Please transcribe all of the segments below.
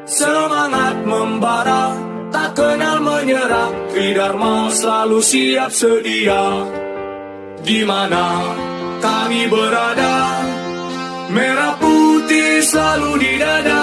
Semangat membara, tak kenal menyerah, Tridharma selalu siap sedia. Di mana kami berada, merah putih selalu di dada.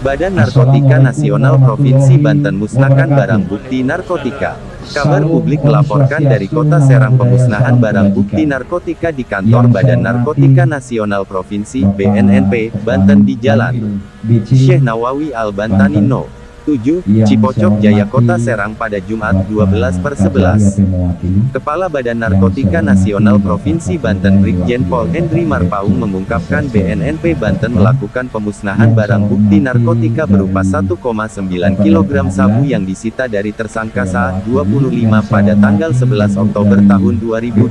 Badan Narkotika Nasional Provinsi Banten musnahkan barang bukti narkotika. Kabar publik melaporkan dari Kota Serang pemusnahan barang bukti narkotika di kantor Badan Narkotika Nasional Provinsi (BNNP) Banten di Jalan Syekh Nawawi Al-Bantani No. 7, Cipocok Jaya Kota Serang pada Jumat 12/11. Kepala Badan Narkotika Nasional Provinsi Banten Brigjen Pol Hendri Marpaung mengungkapkan BNNP Banten melakukan pemusnahan barang bukti narkotika berupa 1,9 kg sabu yang disita dari tersangka saat 25 pada tanggal 11 Oktober tahun 2021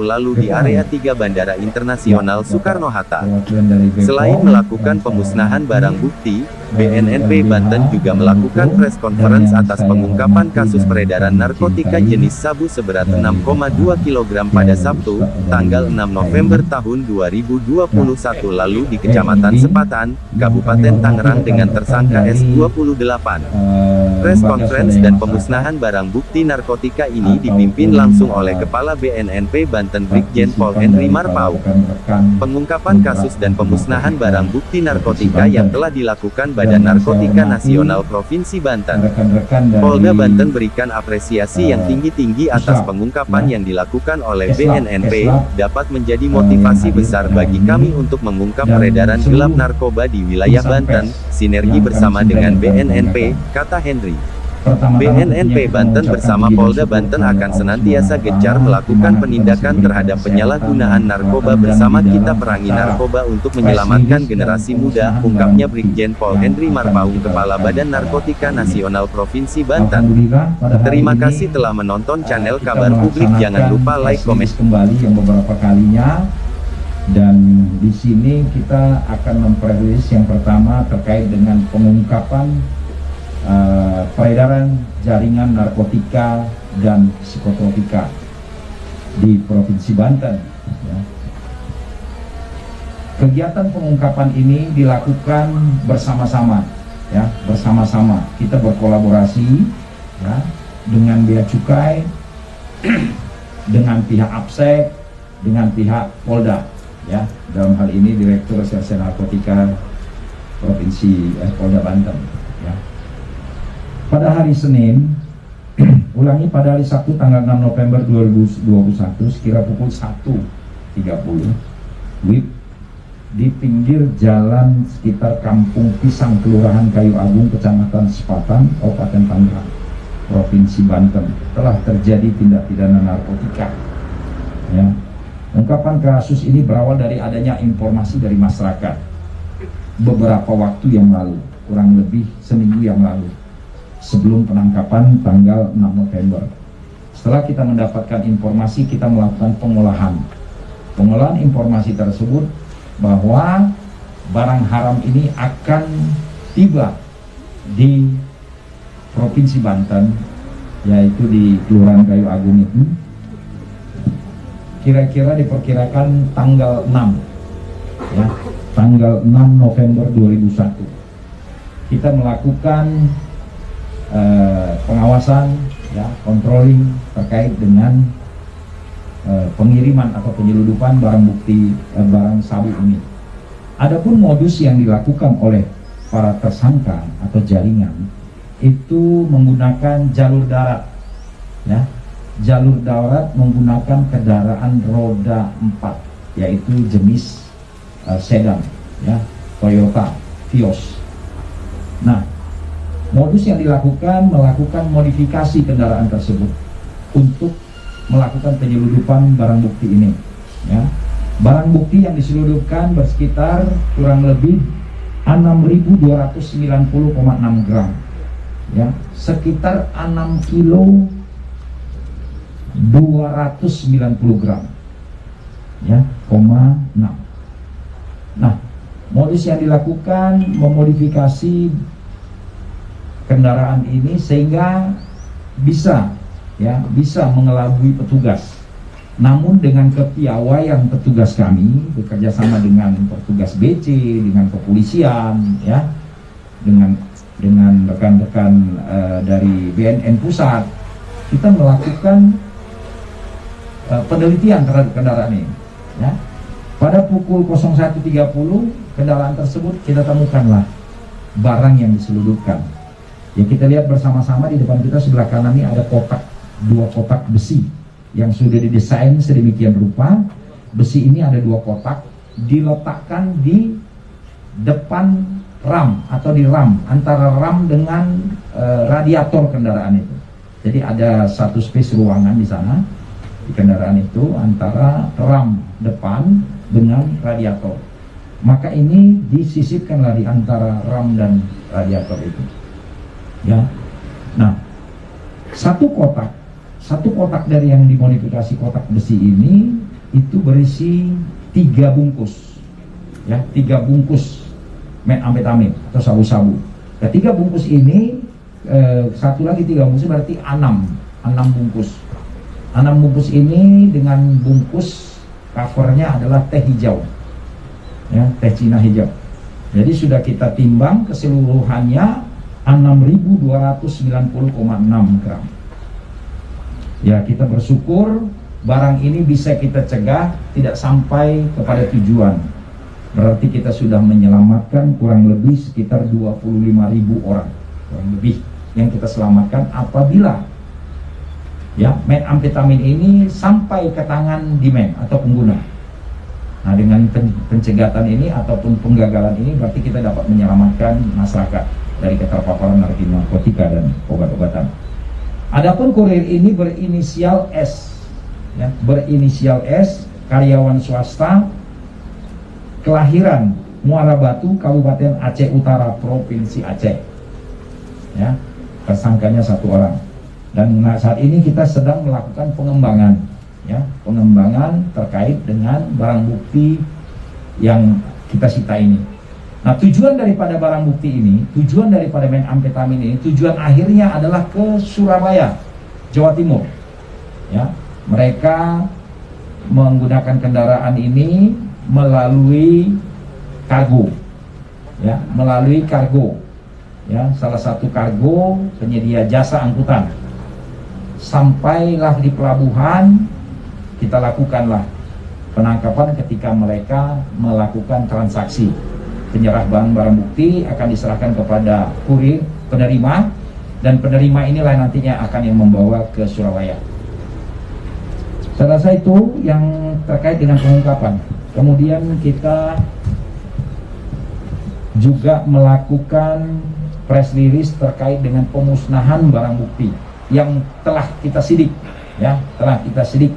lalu di area 3 Bandara Internasional Soekarno-Hatta. Selain melakukan pemusnahan barang bukti, BNNP Banten juga melakukan press conference atas pengungkapan kasus peredaran narkotika jenis sabu seberat 6,2 kg pada Sabtu, tanggal 6 November tahun 2021 lalu di Kecamatan Sepatan, Kabupaten Tangerang dengan tersangka S28. Press conference dan pemusnahan barang bukti narkotika ini dipimpin langsung oleh Kepala BNNP Banten Brigjen Pol Hendri Marpaung. Pengungkapan kasus dan pemusnahan barang bukti narkotika yang telah dilakukan Badan Narkotika Nasional Provinsi Banten. Polda Banten berikan apresiasi yang tinggi-tinggi atas pengungkapan yang dilakukan oleh BNNP, dapat menjadi motivasi besar bagi kami untuk mengungkap peredaran gelap narkoba di wilayah Banten, sinergi bersama dengan BNNP, kata Hendri. BNNP Banten bersama Polda Banten akan senantiasa gencar melakukan penindakan terhadap penyalahgunaan narkoba bersama kita perangi narkoba untuk menyelamatkan generasi muda, ungkapnya Brigjen Pol Hendri Marpaung Kepala Badan Narkotika Nasional Provinsi Banten. Terima kasih telah menonton channel Kabar Publik, jangan lupa like, komen. Kembali yang beberapa kalinya, dan di sini kita akan memperoleh yang pertama terkait dengan pengungkapan peredaran jaringan narkotika dan psikotropika di Provinsi Banten. Ya. Kegiatan pengungkapan ini dilakukan bersama-sama, ya, bersama-sama. Kita berkolaborasi, ya, dengan Bea Cukai, dengan pihak Absek, dengan pihak Polda, ya. Dalam hal ini Direktur Reserse Narkotika Provinsi Polda Banten. Ya. Pada hari Senin, pada hari Sabtu tanggal 6 November 2021 sekira pukul 1.30 WIB di pinggir jalan sekitar Kampung Pisang, Kelurahan Kayu Agung, Kecamatan Sepatan, Kabupaten Tangerang, Provinsi Banten, telah terjadi tindak pidana narkotika. Ya. Ungkapan kasus ini berawal dari adanya informasi dari masyarakat beberapa waktu yang lalu, kurang lebih seminggu yang lalu, sebelum penangkapan tanggal 6 November. Setelah kita mendapatkan informasi, kita melakukan pengolahan informasi tersebut bahwa barang haram ini akan tiba di Provinsi Banten, yaitu di Kelurahan Kayu Agung itu, kira-kira diperkirakan tanggal 6, ya, tanggal 6 November 2001. Kita melakukan pengawasan, ya, controlling terkait dengan pengiriman atau penyeludupan barang bukti barang sabu ini. Adapun modus yang dilakukan oleh para tersangka atau jaringan itu menggunakan jalur darat, ya, jalur darat menggunakan kendaraan roda 4, yaitu jenis sedan, ya, Toyota Vios. Nah, modus yang dilakukan melakukan modifikasi kendaraan tersebut untuk melakukan penyeludupan barang bukti ini. Ya. Barang bukti yang diseludupkan bersekitar kurang lebih 6.290,6 gram. Ya, sekitar 6 kilo 290 gram. Ya, 6. Nah, modus yang dilakukan memodifikasi kendaraan ini sehingga bisa mengelabui petugas. Namun dengan kepiawaian petugas kami bekerja sama dengan petugas BC, dengan kepolisian, ya, dengan rekan-rekan dari BNN Pusat, kita melakukan penelitian terhadap kendaraan ini. Ya. Pada pukul 01.30 kendaraan tersebut kita temukanlah barang yang diselundupkan. Ya, kita lihat bersama-sama di depan kita sebelah kanan ini ada dua kotak besi yang sudah didesain sedemikian rupa. Besi ini ada dua kotak diletakkan di depan ram atau di ram, antara ram dengan radiator kendaraan itu. Jadi ada satu space ruangan di sana di kendaraan itu antara ram depan dengan radiator. Maka ini disisipkanlah di antara ram dan radiator itu. Ya. Nah, satu kotak dari yang dimodifikasi kotak besi ini itu berisi 3 bungkus. Ya, 3 bungkus metamfetamin atau sabu-sabu. Ketiga bungkus ini satu lagi 3 bungkus berarti 6 bungkus. 6 bungkus ini dengan bungkus covernya adalah teh hijau, ya, teh Cina hijau. Jadi sudah kita timbang keseluruhannya 6.290,6 gram. Ya, kita bersyukur barang ini bisa kita cegah tidak sampai kepada tujuan. Berarti kita sudah menyelamatkan kurang lebih sekitar 25.000 orang, kurang lebih yang kita selamatkan apabila ya metamfetamin ini sampai ke tangan demand atau pengguna. Nah, dengan pencegatan ini ataupun penggagalan ini berarti kita dapat menyelamatkan masyarakat dari keterpaparan narkotika dan obat-obatan. Adapun kurir ini berinisial S, ya, berinisial S, karyawan swasta, kelahiran Muara Batu, Kabupaten Aceh Utara, Provinsi Aceh. Ya, tersangkanya 1 orang. Dan saat ini kita sedang melakukan pengembangan, ya, pengembangan terkait dengan barang bukti yang kita sita ini. Nah, tujuan daripada barang bukti ini, tujuan daripada metamfetamin ini, tujuan akhirnya adalah ke Surabaya, Jawa Timur. Ya, mereka menggunakan kendaraan ini melalui kargo, ya, melalui kargo, ya, salah satu kargo penyedia jasa angkutan. Sampailah di pelabuhan, kita lakukanlah penangkapan ketika mereka melakukan transaksi. Penyerah barang bukti akan diserahkan kepada kurir penerima, dan penerima inilah nantinya akan yang membawa ke Surabaya. Saya rasa itu yang terkait dengan pengungkapan. Kemudian kita juga melakukan press release terkait dengan pemusnahan barang bukti yang telah kita sidik, ya, telah kita sidik.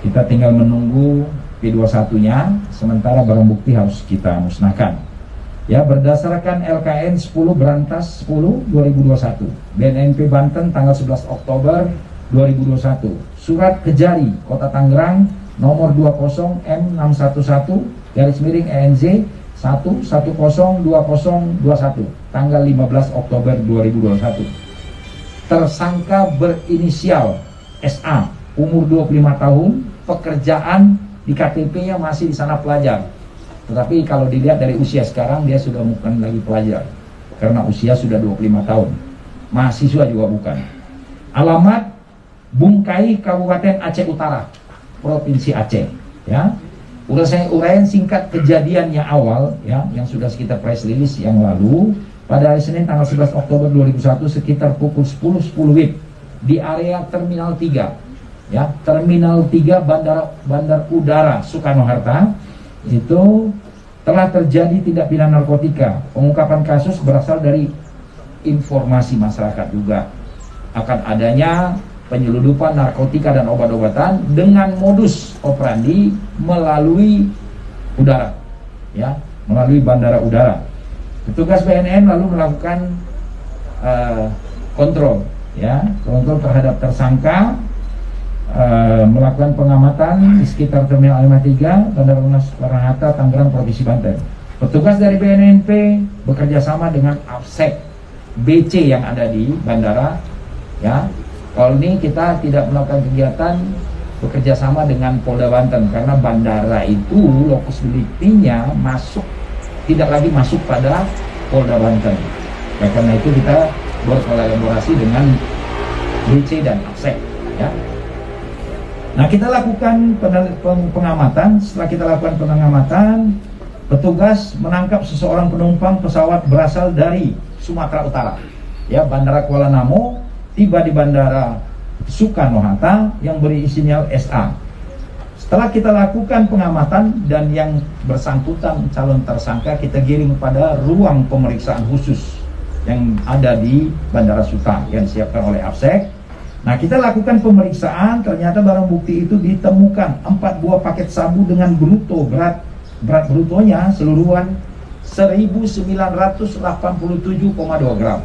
Kita tinggal menunggu P21-nya, sementara barang bukti harus kita musnahkan. Ya, berdasarkan LKN 10 Berantas 10 2021, BNNP Banten tanggal 11 Oktober 2021, surat Kejari Kota Tangerang nomor 20 M611 /ENZ 1102021 tanggal 15 Oktober 2021. Tersangka berinisial SA, umur 25 tahun, pekerjaan di KTP-nya masih di sana pelajar. Tetapi kalau dilihat dari usia sekarang dia sudah bukan lagi pelajar karena usia sudah 25 tahun. Mahasiswa juga bukan. Alamat Bungkai, Kabupaten Aceh Utara, Provinsi Aceh, ya. Uraian singkat kejadiannya awal, ya, yang sudah kita press release yang lalu pada hari Senin tanggal 11 Oktober 2021 sekitar pukul 10.10 WIB di area Terminal 3, ya, Terminal 3 Bandar Udara Soekarno-Hatta itu telah terjadi tindak pidana narkotika. Pengungkapan kasus berasal dari informasi masyarakat juga akan adanya penyelundupan narkotika dan obat-obatan dengan modus operandi melalui udara, ya, melalui bandara udara. Petugas BNN lalu melakukan kontrol, ya, kontrol terhadap tersangka, melakukan pengamatan di sekitar Terminal 53 Bandara Soekarno-Hatta, Tangerang, Provinsi Banten. Petugas dari BNNP bekerja sama dengan Afsek BC yang ada di bandara, ya. Kalau ini kita tidak melakukan kegiatan bekerja sama dengan Polda Banten karena bandara itu lokus deliktinya tidak lagi masuk pada Polda Banten. Ya, karena itu kita berkolaborasi dengan BC dan APSEC, ya. Nah, kita lakukan pengamatan. Setelah kita lakukan pengamatan, petugas menangkap seseorang penumpang pesawat berasal dari Sumatera Utara, ya, Bandara Kuala Namu, tiba di Bandara Soekarno-Hatta yang beri inisial SA. Setelah kita lakukan pengamatan dan yang bersangkutan calon tersangka kita giring pada ruang pemeriksaan khusus yang ada di Bandara Suta yang disiapkan oleh APSEC. Nah, kita lakukan pemeriksaan, ternyata barang bukti itu ditemukan 4 buah paket sabu dengan bruto berat brutonya seluruhan 1987,2 gram,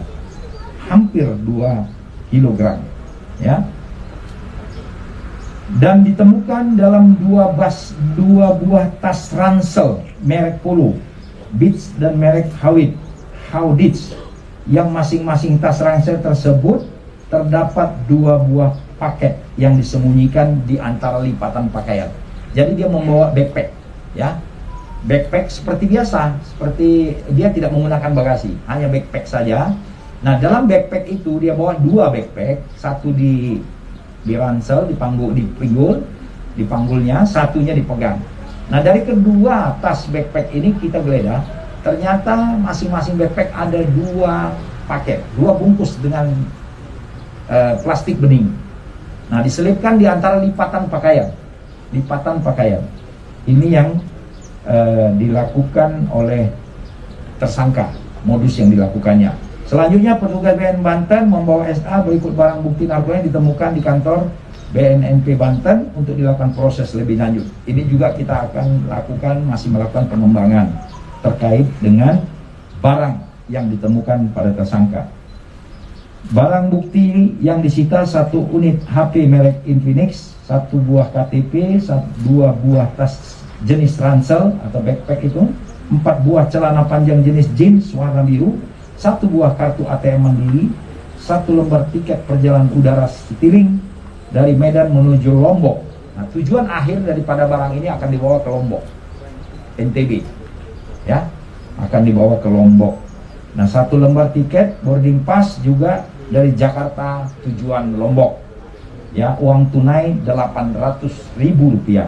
hampir 2 kilogram, ya. Dan ditemukan dalam dua buah tas ransel merek Polo, Beats dan merek Howditch, yang masing-masing tas ransel tersebut terdapat 2 buah paket yang disembunyikan di antara lipatan pakaian. Jadi dia membawa backpack, ya. Backpack seperti biasa, seperti dia tidak menggunakan bagasi, hanya backpack saja. Nah, dalam backpack itu dia bawa 2 backpack, satu di ransel, di panggulnya, satunya dipegang. Nah, dari kedua tas backpack ini kita geledah, ternyata masing-masing backpack ada 2 paket, 2 bungkus dengan plastik bening. Nah, diselipkan di antara lipatan pakaian. Ini yang dilakukan oleh tersangka, modus yang dilakukannya. Selanjutnya petugas BNN Banten membawa SA berikut barang bukti narkoba yang ditemukan di kantor BNNP Banten untuk dilakukan proses lebih lanjut. Ini juga kita akan lakukan, masih melakukan pengembangan terkait dengan barang yang ditemukan pada tersangka. Barang bukti yang disita 1 unit HP merek Infinix, 1 buah KTP, 2 buah tas jenis ransel atau backpack itu, 4 buah celana panjang jenis jeans warna biru, 1 buah kartu ATM Mandiri, 1 lembar tiket perjalanan udara Citylink dari Medan menuju Lombok. Nah, tujuan akhir daripada barang ini akan dibawa ke Lombok, NTB, ya, akan dibawa ke Lombok. Nah, 1 lembar tiket boarding pass juga dari Jakarta tujuan Lombok, ya, uang tunai Rp800.000.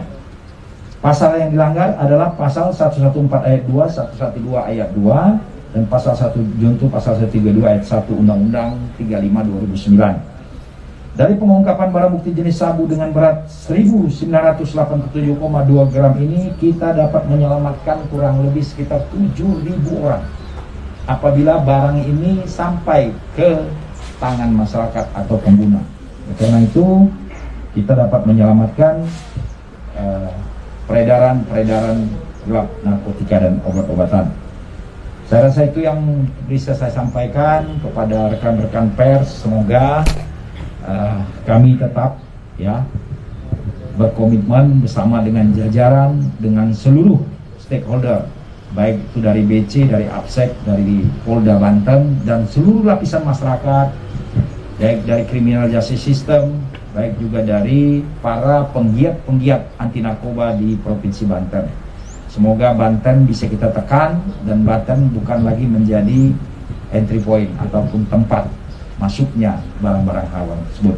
Pasal yang dilanggar adalah pasal 114 ayat 2, 112 ayat 2, dan pasal 1 junto pasal 132 ayat 1 Undang-Undang 35 2009. Dari pengungkapan barang bukti jenis sabu dengan berat 1987,2 gram ini, kita dapat menyelamatkan kurang lebih sekitar 7.000 orang apabila barang ini sampai ke tangan masyarakat atau pengguna. Karena itu kita dapat menyelamatkan peredaran gelap narkotika dan obat-obatan. Saya rasa itu yang bisa saya sampaikan kepada rekan-rekan pers. Semoga kami tetap, ya, berkomitmen bersama dengan jajaran, dengan seluruh stakeholder, baik itu dari BC, dari APSEC, dari Polda Banten, dan seluruh lapisan masyarakat, baik dari criminal justice system, baik juga dari para penggiat anti narkoba di Provinsi Banten. Semoga Banten bisa kita tekan dan Banten bukan lagi menjadi entry point ataupun tempat masuknya barang-barang haram tersebut.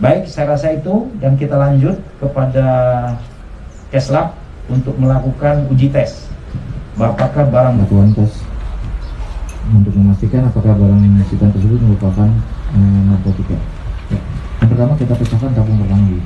Baik, saya rasa itu, dan kita lanjut kepada Keslab untuk melakukan uji tes. Apakah barang tes untuk memastikan apakah barang yang disita tersebut merupakan narkotika. Ya. Yang pertama kita pecahkan tabung pertama dulu.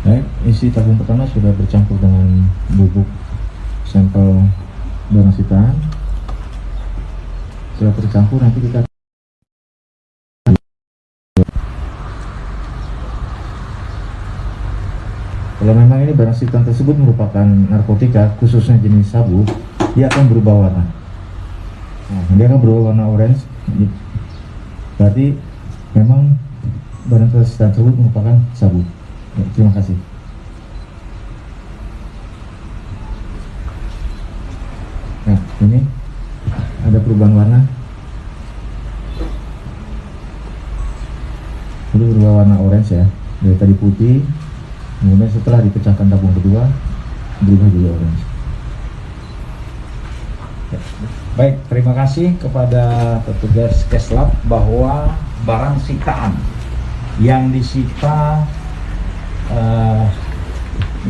Baik, isi tabung pertama sudah bercampur dengan bubuk sampel barang sitaan. Setelah tercampur, nanti kita kalau memang ini barang sitaan tersebut merupakan narkotika, khususnya jenis sabu, dia akan berubah warna. Nah, dia akan berubah warna orange. Berarti memang barang sitaan tersebut merupakan sabu. Ya, terima kasih. Ini ada perubahan warna. Ini berubah warna orange ya. Dari tadi putih, kemudian setelah dipecahkan tabung kedua berubah jadi orange. Baik, terima kasih kepada petugas Keslab bahwa barang sitaan yang disita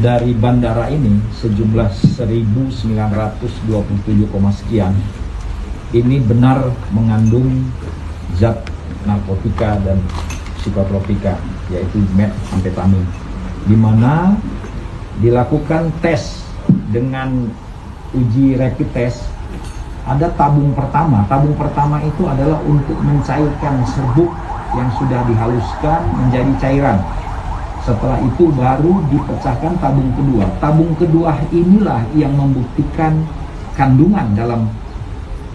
dari bandara ini sejumlah 1.927, sekian ini benar mengandung zat narkotika dan psikotropika, yaitu metamfetamin, di mana dilakukan tes dengan uji rapid test. Ada tabung pertama. Tabung pertama itu adalah untuk mencairkan serbuk yang sudah dihaluskan menjadi cairan. Setelah itu baru dipecahkan tabung kedua. Tabung kedua inilah yang membuktikan kandungan dalam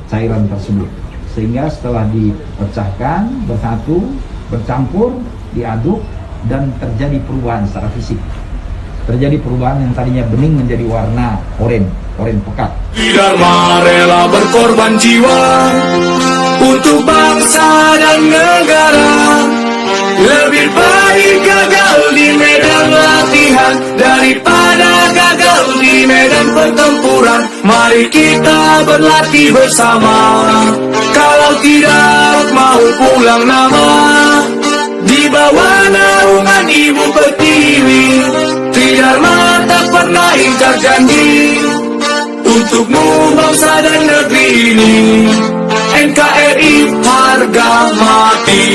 cairan tersebut. Sehingga setelah dipecahkan, bersatu, bercampur, diaduk, dan terjadi perubahan secara fisik. Terjadi perubahan yang tadinya bening menjadi warna oranye pekat. Dharma rela berkorban jiwa untuk bangsa dan negara. Lebih baik gagal di medan latihan daripada gagal di medan pertempuran. Mari kita berlatih bersama. Kalau tidak mau pulang nama di bawah naungan Ibu Pertiwi, Tridharma tak pernah ingkar janji untukmu bangsa dan negeri ini. NKRI harga mati.